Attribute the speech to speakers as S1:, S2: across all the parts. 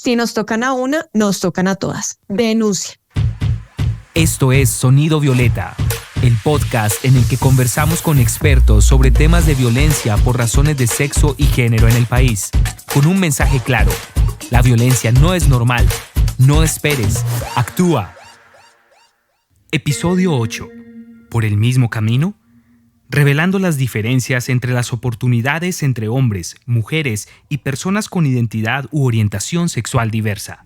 S1: Si nos tocan a una, nos tocan a todas. Denuncia.
S2: Esto es Sonido Violeta, el podcast en el que conversamos con expertos sobre temas de violencia por razones de sexo y género en el país, con un mensaje claro: la violencia no es normal. No esperes, actúa. Episodio 8. ¿Por el mismo camino? Revelando las diferencias entre las oportunidades entre hombres, mujeres y personas con identidad u orientación sexual diversa.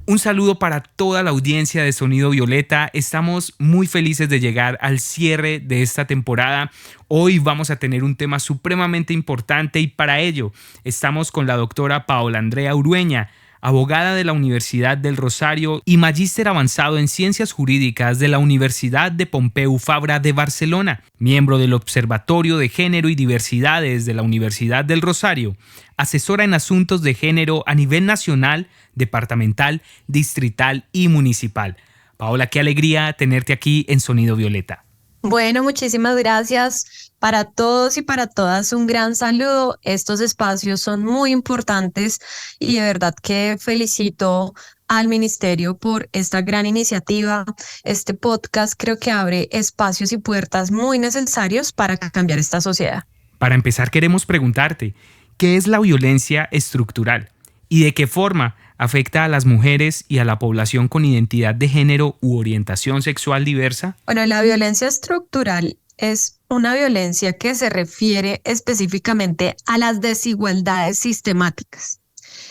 S2: Un saludo para toda la audiencia de Sonido Violeta. Estamos muy felices de llegar al cierre de esta temporada. Hoy vamos a tener un tema supremamente importante y para ello estamos con la doctora Paola Andrea Urueña, abogada de la Universidad del Rosario y magíster avanzado en Ciencias Jurídicas de la Universidad de Pompeu Fabra de Barcelona, miembro del Observatorio de Género y Diversidades de la Universidad del Rosario, asesora en asuntos de género a nivel nacional, departamental, distrital y municipal. Paola, qué alegría tenerte aquí en Sonido Violeta.
S1: Bueno, muchísimas gracias para todos y para todas. Un gran saludo. Estos espacios son muy importantes y de verdad que felicito al ministerio por esta gran iniciativa. Este podcast creo que abre espacios y puertas muy necesarios para cambiar esta sociedad.
S2: Para empezar, queremos preguntarte, ¿qué es la violencia estructural y de qué forma afecta a las mujeres y a la población con identidad de género u orientación sexual diversa?
S1: Bueno, la violencia estructural es una violencia que se refiere específicamente a las desigualdades sistemáticas.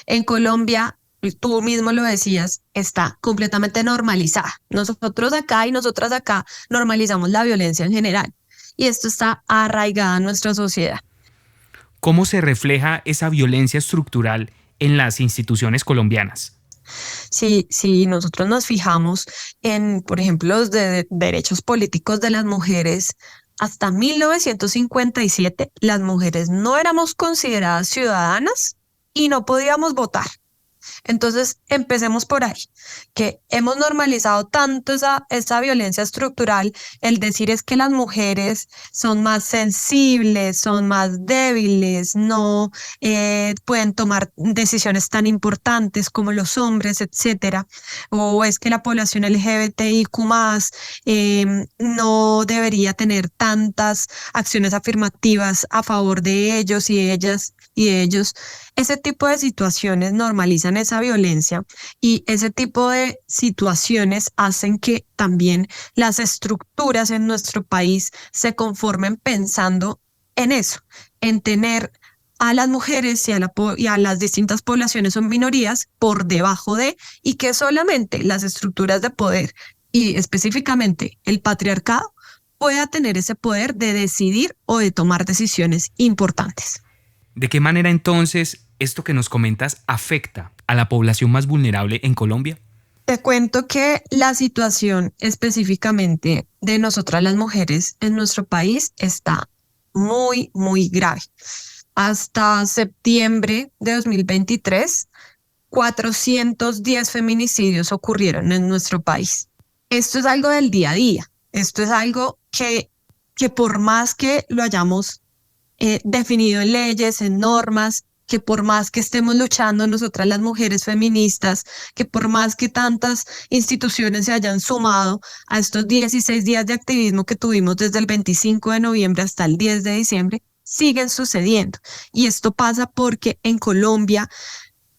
S1: En Colombia, tú mismo lo decías, está completamente normalizada. Nosotros acá y nosotras acá normalizamos la violencia en general y esto está arraigado en nuestra sociedad.
S2: ¿Cómo se refleja esa violencia estructural en las instituciones colombianas?
S1: Si nosotros nos fijamos en, por ejemplo, los derechos políticos de las mujeres, hasta 1957 las mujeres no éramos consideradas ciudadanas y no podíamos votar. Entonces, empecemos por ahí, que hemos normalizado tanto esa violencia estructural. El decir es que las mujeres son más sensibles, son más débiles, no pueden tomar decisiones tan importantes como los hombres, etcétera. O es que la población LGBTIQ+, no debería tener tantas acciones afirmativas a favor de ellos y ellas y de ellos. Ese tipo de situaciones normalizan esa violencia y ese tipo de situaciones hacen que también las estructuras en nuestro país se conformen pensando en eso, en tener a las mujeres y a las distintas poblaciones o minorías por debajo de, y que solamente las estructuras de poder y específicamente el patriarcado pueda tener ese poder de decidir o de tomar decisiones importantes.
S2: ¿De qué manera entonces esto que nos comentas afecta a la población más vulnerable en Colombia?
S1: Te cuento que la situación específicamente de nosotras las mujeres en nuestro país está muy, muy grave. Hasta septiembre de 2023, 410 feminicidios ocurrieron en nuestro país. Esto es algo del día a día. Esto es algo que por más que lo hayamos definido en leyes, en normas, que por más que estemos luchando nosotras las mujeres feministas, que por más que tantas instituciones se hayan sumado a estos 16 días de activismo que tuvimos desde el 25 de noviembre hasta el 10 de diciembre, siguen sucediendo. Y esto pasa porque en Colombia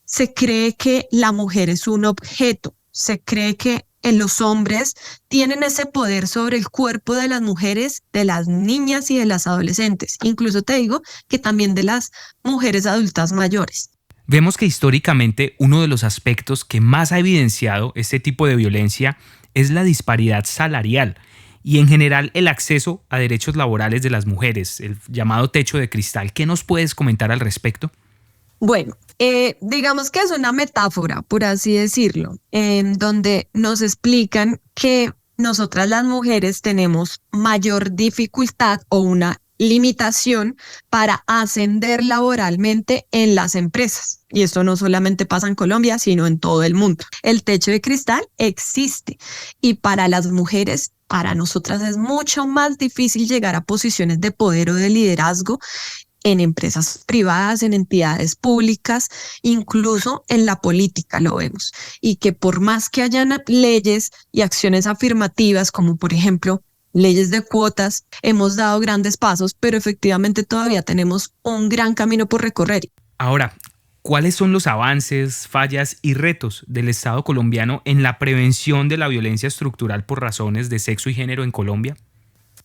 S1: se cree que la mujer es un objeto, se cree que los hombres tienen ese poder sobre el cuerpo de las mujeres, de las niñas y de las adolescentes. Incluso te digo que también de las mujeres adultas mayores.
S2: Vemos que históricamente uno de los aspectos que más ha evidenciado este tipo de violencia es la disparidad salarial y en general el acceso a derechos laborales de las mujeres, el llamado techo de cristal. ¿Qué nos puedes comentar al respecto?
S1: Bueno, digamos que es una metáfora, por así decirlo, en donde nos explican que nosotras las mujeres tenemos mayor dificultad o una limitación para ascender laboralmente en las empresas. Y esto no solamente pasa en Colombia, sino en todo el mundo. El techo de cristal existe y para las mujeres, para nosotras es mucho más difícil llegar a posiciones de poder o de liderazgo en empresas privadas, en entidades públicas, incluso en la política lo vemos. Y que por más que hayan leyes y acciones afirmativas, como por ejemplo leyes de cuotas, hemos dado grandes pasos, pero efectivamente todavía tenemos un gran camino por recorrer.
S2: Ahora, ¿cuáles son los avances, fallas y retos del Estado colombiano en la prevención de la violencia estructural por razones de sexo y género en Colombia?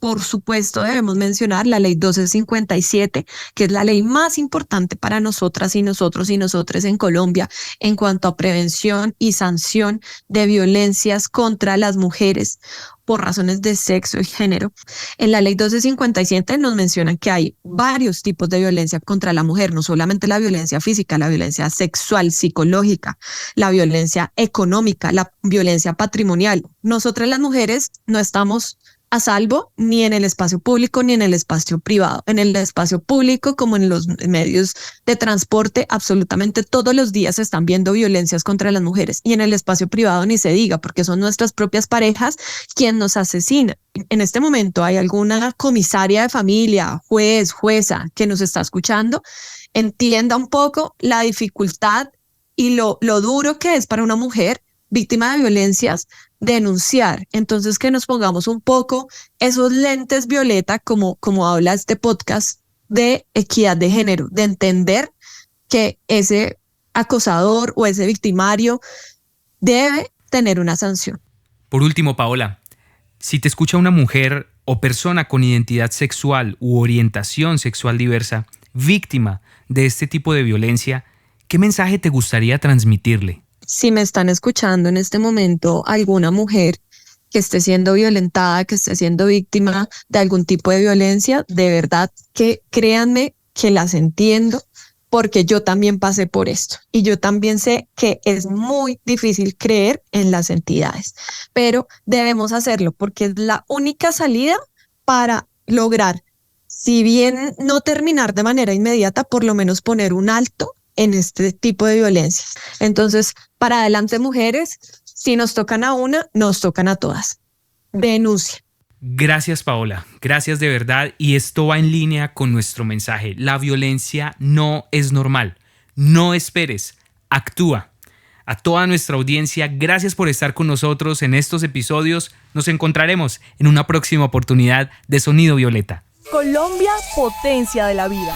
S1: Por supuesto, debemos mencionar la ley 1257, que es la ley más importante para nosotras y nosotros y nosotres en Colombia en cuanto a prevención y sanción de violencias contra las mujeres por razones de sexo y género. En la ley 1257 nos mencionan que hay varios tipos de violencia contra la mujer, no solamente la violencia física, la violencia sexual, psicológica, la violencia económica, la violencia patrimonial. Nosotras las mujeres no estamos a salvo ni en el espacio público ni en el espacio privado. En el espacio público, como en los medios de transporte, absolutamente todos los días se están viendo violencias contra las mujeres, y en el espacio privado ni se diga, porque son nuestras propias parejas quien nos asesinan. En este momento hay alguna comisaria de familia, juez, jueza que nos está escuchando, entienda un poco la dificultad y lo duro que es para una mujer víctima de violencias denunciar. Entonces, que nos pongamos un poco esos lentes violeta, como habla este podcast, de equidad de género, de entender que ese acosador o ese victimario debe tener una sanción.
S2: Por último, Paola, si te escucha una mujer o persona con identidad sexual u orientación sexual diversa, víctima de este tipo de violencia, ¿qué mensaje te gustaría transmitirle?
S1: Si me están escuchando en este momento alguna mujer que esté siendo violentada, que esté siendo víctima de algún tipo de violencia, de verdad que créanme que las entiendo, porque yo también pasé por esto y yo también sé que es muy difícil creer en las entidades, pero debemos hacerlo porque es la única salida para lograr, si bien no terminar de manera inmediata, por lo menos poner un alto en este tipo de violencias. Entonces, para adelante, mujeres, si nos tocan a una, nos tocan a todas. Denuncia.
S2: Gracias, Paola. Gracias de verdad. Y esto va en línea con nuestro mensaje. La violencia no es normal. No esperes. Actúa. A toda nuestra audiencia, gracias por estar con nosotros en estos episodios. Nos encontraremos en una próxima oportunidad de Sonido Violeta.
S3: Colombia, potencia de la vida.